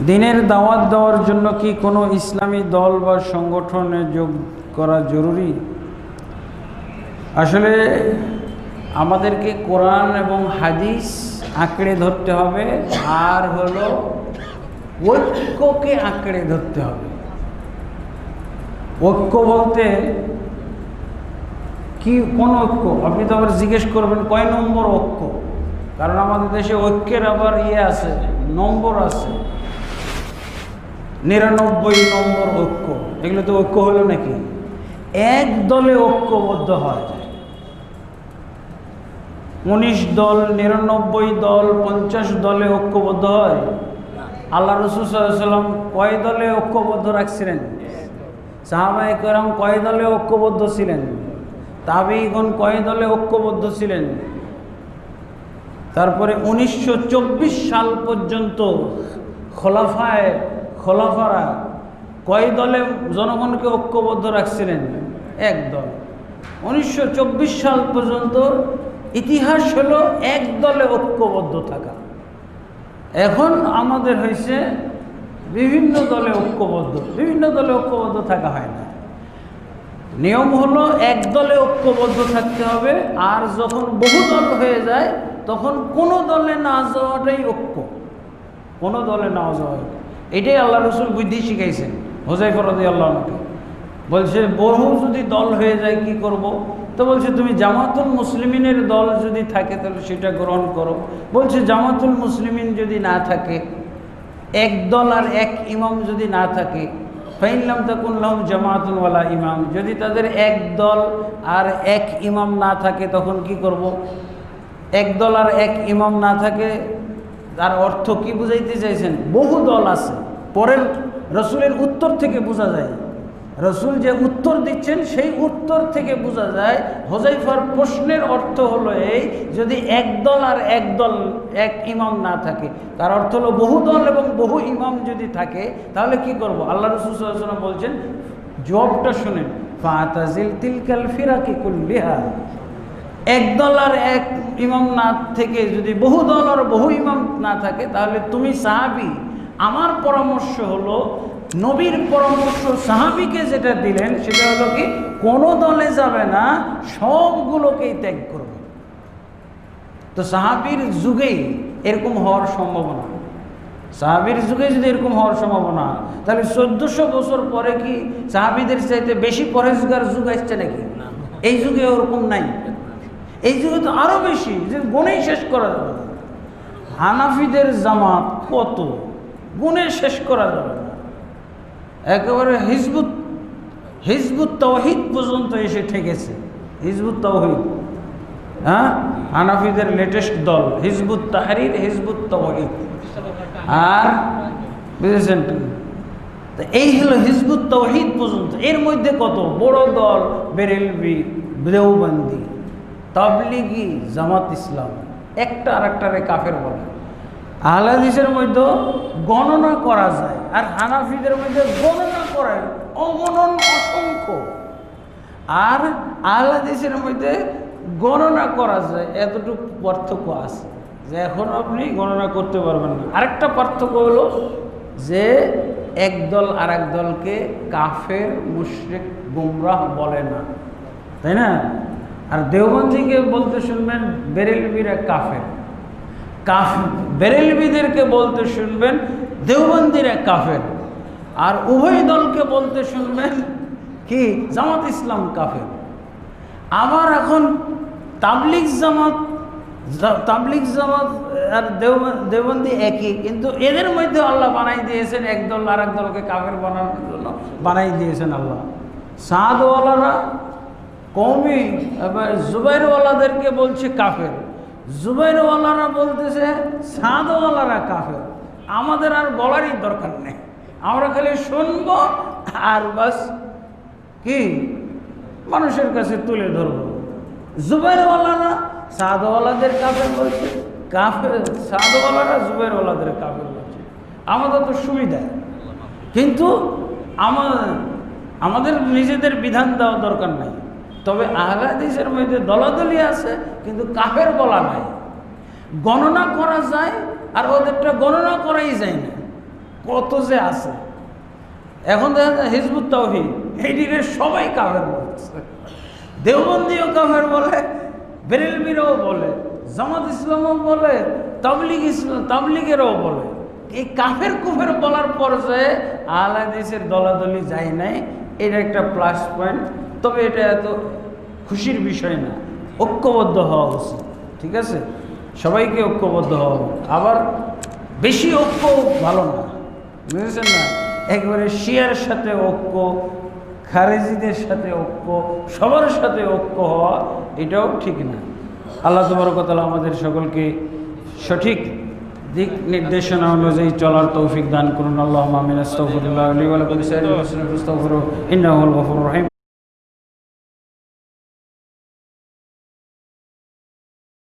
দিনের দাওয়াত দেওয়ার জন্য কি কোনো ইসলামী দল বা সংগঠনে যোগ করা জরুরি? আসলে আমাদেরকে কোরআন এবং হাদিস আঁকড়ে ধরতে হবে, আর হলো ঐক্যকে আঁকড়ে ধরতে হবে। ঐক্য বলতে কি, কোন ঐক্য? আপনি তো আবার জিজ্ঞেস করবেন কয় নম্বর ঐক্য, কারণ আমাদের দেশে ঐক্যের আবার আছে, নম্বর আছে, 99 নম্বর ঐক্য। এগুলো তো ঐক্য হলো নাকি? এক দলে ঐক্যবদ্ধ হয় 19 দল, 99 দল, 50 দলে ঐক্যবদ্ধ হয়? আল্লাহ রাসূল সাল্লাল্লাহু আলাইহি ওয়াসাল্লাম কয় দলে ঐক্যবদ্ধ রাখছিলেন? সাহাবায়ে কেরাম কয় দলে ঐক্যবদ্ধ ছিলেন? তাবিঈগণ কয় দলে ঐক্যবদ্ধ ছিলেন? তারপরে 1924 সাল পর্যন্ত খোলাফারা কয় দলে জনগণকে ঐক্যবদ্ধ রাখছিলেন? এক দল। 1924 সাল পর্যন্ত ইতিহাস হলো এক দলে ঐক্যবদ্ধ থাকা। এখন আমাদের হয়েছে বিভিন্ন দলে ঐক্যবদ্ধ, বিভিন্ন দলে ঐক্যবদ্ধ থাকা হয় না। নিয়ম হলো এক দলে ঐক্যবদ্ধ থাকতে হবে, আর যখন বহু দল হয়ে যায় তখন কোনো দলে না যাওয়াটাই ঐক্য, কোনো দলে না যাওয়া। এটাই আল্লাহ রসুল বুদ্ধি শিখাইছেন হুযায়ফা রাদিয়াল্লাহু আনহু। বলছে বহু যদি দল হয়ে যায় কি করব? তো বলছে তুমি জামাতুল মুসলিমিনের দল যদি থাকে তাহলে সেটা গ্রহণ করো। বলছে জামাতুল মুসলিমিন যদি না থাকে, এক দল আর এক ইমাম যদি না থাকে, ফাইন লাম তাকুন লাহুম জামাতুন ওয়ালা ইমাম, যদি তাদের এক দল আর এক ইমাম না থাকে তখন কি করব? এক দল আর এক ইমাম না থাকে, তার অর্থ কি বুঝাইতে চাইছেন? বহু দল আছে। পরের রসুলের উত্তর থেকে বোঝা যায়, রসুল যে উত্তর দিচ্ছেন সেই উত্তর থেকে বোঝা যায় হুযায়ফার প্রশ্নের অর্থ হলো এই, যদি এক দল আর এক দল এক ইমাম না থাকে, তার অর্থ হলো বহু দল এবং বহু ইমাম যদি থাকে তাহলে কি করব? আল্লাহ রাসূল সাল্লাল্লাহু আলাইহি ওয়াসাল্লাম বলছেন, জবাবটা শুনেন, ফাতাজিল তিলকাল ফিরাকি কুল্লিহা। এক দল আর এক ইমাম না থেকে যদি বহু দল আর বহু ইমাম না থাকে, তাহলে তুমি সাহাবী, আমার পরামর্শ হলো, নবীর পরামর্শ সাহাবীকে যেটা দিলেন সেটা হলো কি, কোনো দলে যাবে না, সবগুলোকেই ত্যাগ করবে। তো সাহাবীর যুগেই এরকম হওয়ার সম্ভাবনা, সাহাবীর যুগে যদি এরকম হওয়ার সম্ভাবনা, তাহলে 1400 বছর পরে কি সাহাবীদের চাইতে বেশি পরহেজগার যুগ আসছে নাকি? এই যুগে ওরকম নাই, এই যুগে তো আরো বেশি, যে গুণেই শেষ করা যাবে না। হানাফিদের জামাত কত, গুণে শেষ করা যাবে না। একেবারে হিজবুত তাওহীদ পর্যন্ত এসে ঠেকেছে। হিজবুত তাওহীদ, হ্যাঁ, হানাফিদের লেটেস্ট দল হিজবুত তাহরীর, হিজবুত তাওহীদ। আর বুঝেছেন তো, এই হলো হিজবুত তাওহীদ পর্যন্ত। এর মধ্যে কত বড় দল, বেরেলভি, দেওবন্দি, তাবলিগি, জামাত ইসলাম, একটা আর একটারে কাফের বলে। আহলে হাদিসের মধ্যে গণনা করা যায়, আর হানাফিদের মধ্যে গণনা করা অগণন, অসংখ্য। আর আহলে হাদিসের মধ্যে গণনা করা যায়, এতটুকু পার্থক্য আছে যে এখন আপনি গণনা করতে পারবেন না। আরেকটা পার্থক্য হলো যে এক দল আর এক দলকে কাফের, মুশরিক, গুমরাহ বলে না, তাই না? আর দেওবন্দিকে বলতে শুনবেন বেরেলভিরা কাফের, বেরেলভিদেরকে বলতে শুনবেন দেওবন্দিরা কাফের। আর উভয় দলকে বলতে শুনবেন কি, জামাত ইসলাম কাফের। আবার এখন তাবলিগ জামাত আর দেওবন্দি একই, কিন্তু এদের মধ্যে আল্লাহ বানাই দিয়েছেন এক দল আর এক দলকে কাফের বানানোর জন্য বানাই দিয়েছেন আল্লাহ। সাদওয়ালারা কওমি জুবাইরওয়ালাদেরকে বলছে কাফের, জুবাইরওয়ালারা বলতেছে সাদওয়ালারা কাফের। আমাদের আর বলারই দরকার নেই, আমরা খালি শুনবো আর বাস কি মানুষের কাছে তুলে ধরবো। জুবাইরওয়ালারা সাদওয়ালাদের কাফের বলছে, সাদওয়ালারা জুবাইরওয়ালাদের কাফের বলছে। আমাদের তো সুবিধা, কিন্তু আমাদের নিজেদের বিধান দেওয়া দরকার নাই। তবে আহলে হাদিসের মধ্যে দলাদলি আছে, কিন্তু কাফের বলা নাই। গণনা করা যায়, আর ওদেরটা গণনা করাই যায় না। কত যে আছে। এখন দেখা যায় হিজবুত তাওহীদ এইদিকে সবাই কাফের বলছে, দেওবন্দিও কাফের বলে, বেরেলভিরাও বলে, জামাত ইসলামও বলে, তাবলিগেরও বলে। এই কাফের কুফের বলার পর্যায়ে আহলে হাদিসের দলাদলি যায় নাই, এটা একটা প্লাস পয়েন্ট। তবে এটা এত খুশির বিষয় না, ঐক্যবদ্ধ হওয়া উচিত। ঠিক আছে, সবাইকে ঐক্যবদ্ধ হওয়া। আবার বেশি ঐক্য ভালো না, বুঝেছেন না? একবারে শিয়ার সাথে ঐক্য, খারেজিদের সাথে ঐক্য, সবার সাথে ঐক্য হওয়া এটাও ঠিক না। আল্লাহ তাবারক ওয়া তাআলা আমাদের সকলকে সঠিক দিক নির্দেশনা অনুযায়ী চলার তৌফিক দান করুন। আল্লাহুম্মা আমিন। আস্তাগফিরুল্লাহ লি ওয়া লাকুম, ইন্নাহুল গফুরুর রহিম।